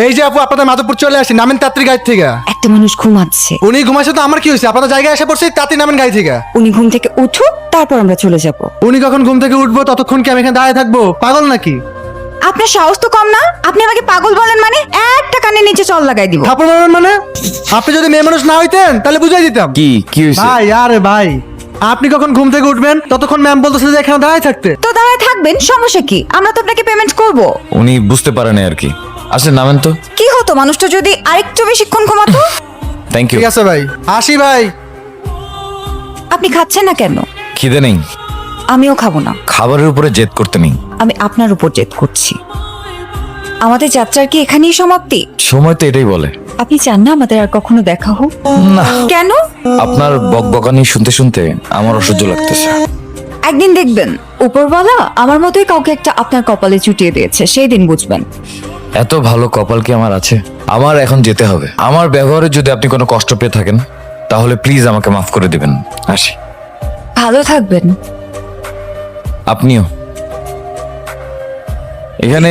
এই যে আপু আপনাদের মাধবপুর চলে আসি, নামেন তাড়াতাড়ি গাড়ি থেকে। একটা মানুষ ঘুমাচ্ছে। উনি ঘুমাইছে তো আমার কি হয়েছে? আপনাদের জায়গায় এসে পড়ছি, তাড়াতাড়ি নামেন গাড়ি থেকে। উনি ঘুম থেকে উঠুক, তারপর আমরা চলে যাব। উনি কখন ঘুম থেকে উঠবো ততক্ষণ কি আমি এখানে দাঁড়িয়ে থাকবো? পাগল নাকি? আপনার সাহস তো কম না? আপনি আমাকে পাগল বলেন মানে একটা কানের নিচে চল লাগাই দিব। থাপড় মারবেন মানে? আপনি যদি মেয়ে মানুষ না হইতেন তাহলে বুঝাই দিতাম। কি হয়েছে? ভাই আরে ভাই, আপনি কখন ঘুম থেকে উঠবেন ততক্ষণ ম্যাম বলতেছে যে এখানে দাঁড়ায় থাকতে। তো দাঁড়ায় থাকবেন, সমস্যা কি? আমরা তো আপনাকে পেমেন্ট করব। উনি বুঝতে পারেন আর কি। আসলে নামেন তো। কি হতো মানুষটা যদি আরেকটু বেশিক্ষণ ঘুমাতো? Thank you. ঠিক আছে ভাই, আসি ভাই। আপনি খাচ্ছেন না কেন? খিদে নেই, আমিও খাবো না। খাবারের উপরে জেদ করতে নেই। আমি আপনার উপর জেদ করছি। আমাদের যাত্রার কি এখানেই সমাপ্তি? সময় তো এটাই বলে। আপনি চান না আমাদের আর কখনো দেখা হোক? না, কেন? আপনার বকবকানি শুনতে শুনতে আমার অসহ্য লাগতেছে। একদিন দেখবেন উপরওয়ালা আমার মতোই কাউকে একটা আপনার কপালে চুটিয়ে দিয়েছে, সেই দিন বুঝবেন। এত ভালো কপাল কি আমার আছে? আমার এখন যেতে হবে। আমার ব্যবহারে যদি আপনি কোনো কষ্ট পেয়ে থাকেন তাহলে প্লিজ আমাকে মাফ করে দিবেন। আসি। ভালো থাকবেন। আপনিও। এখানে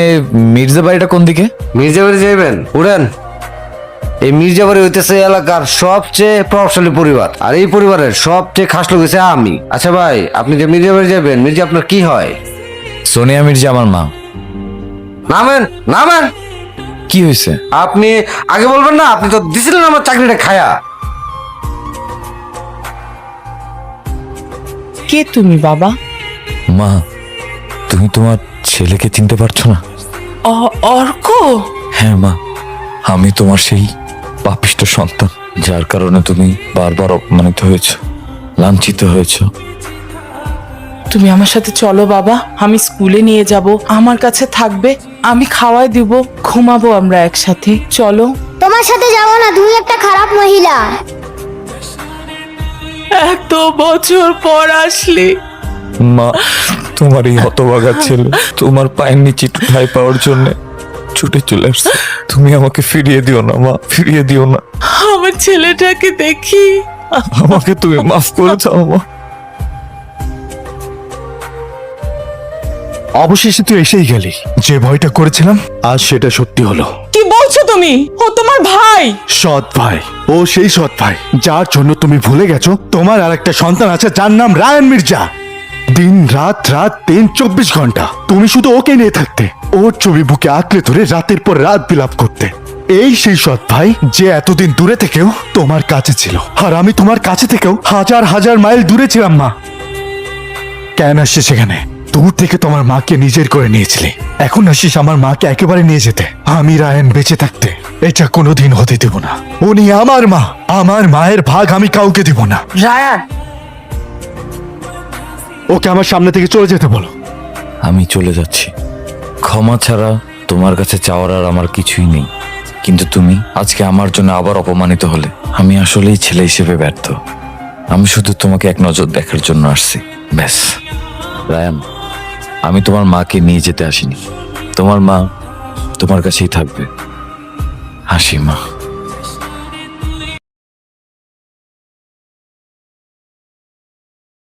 মির্জা বাড়িটা কোন দিকে? মির্জাবাড়ি যাইবেন, উড়েন। এই মির্জাবাড়ি হইতেছে এলাকার সবচেয়ে প্রভাবশালী পরিবার, আর এই পরিবারের সবচেয়ে খাস লোক হচ্ছে আমি। আচ্ছা ভাই, আপনি যে মির্জাবাড়ি যাবেন, মির্জা আপনার কি হয়? সোনিয়া মির্জা আমার মা। নামেন নামেন। কি হয়েছে? আপনি আগে বলবেন না? আপনি তো দিছিলেন আমার চাকরিটা খায়া। কে তুমি বাবা? মা, তুমি তোমার ছেলেকে চিনতে পারছো না? অর্ক? হ্যাঁ মা, আমি তোমার সেই পাপিষ্ঠ সন্তান যার কারণে তুমি বারবার অপমানিত হয়েছ, লাঞ্ছিত হয়েছ। তুমি আমার সাথে চলো বাবা, আমি স্কুলে নিয়ে যাব, আমার কাছে থাকবে, আমি খাওয়াই দিব, ঘুমাবো আমরা একসাথে। চলো। তোমার সাথে যাবো না, তুমি একটা খারাপ মহিলা। এত বছর পর আসলে। মা, তোমার এই হতভাগা ছেলে তোমার পায়ের নিচে একটু ঠাঁই পাওয়ার জন্য ছুটে চলে আসছে। তুমি আমাকে ফিরিয়ে দিও না মা, ফিরিয়ে দিও না। আমার ছেলেটাকে দেখি। আমাকে তুমি মাফ করে দাও মা। অবশেষে তুই এসেই গেলি। যে ভয়টা করেছিলাম আজ সেটা সত্যি হলো। কি বলছো তুমি? ও তোমার ভাই? সৎ ভাই, ও সেই সৎ ভাই যার জন্য তুমি ভুলে গেছো তোমার আর একটা সন্তান আছে যার নাম রায়ান মির্জা। দিন রাত 24 ঘন্টা তুমি শুধু ওকে নিয়ে থাকতে, ওর ছবি বুকে আঁকড়ে ধরে রাতের পর রাত বিলাপ করতে। এই সেই সৎ ভাই যে এতদিন দূরে থেকেও তোমার কাছে ছিল, আর আমি তোমার কাছে থেকেও হাজার হাজার মাইল দূরে ছিলাম মা। কেন আসছিস সেখানে? দূর থেকে তোমার মাকে নিজের করে নিয়েছিলে, এখন আসিস আমার মাকে একেবারে নিয়ে যেতে। আমি রায়ান বেঁচে থাকতে এটা কোনোদিন হতে দেব না। উনি আমার মা, আমার মায়ের ভাগ আমি কাউকে দেব না। রায়ান, ওকে আমার সামনে থেকে চলে যেতে বলো। আমি চলে যাচ্ছি। ক্ষমা ছাড়া তোমার কাছে চাওয়ার আর আমার কিছুই নেই। কিন্তু তুমি আজকে আমার জন্য আবার অপমানিত হলে আমি আসলেই ছেলে হিসেবে ব্যর্থ। আমি শুধু তোমাকে এক নজর দেখার জন্য আসছি, ব্যাস। রায়ান, আমি তোমার মাকে নিয়ে যেতে আসিনি। তোমার মা তোমার কাছেই থাকবে। হাসি মা।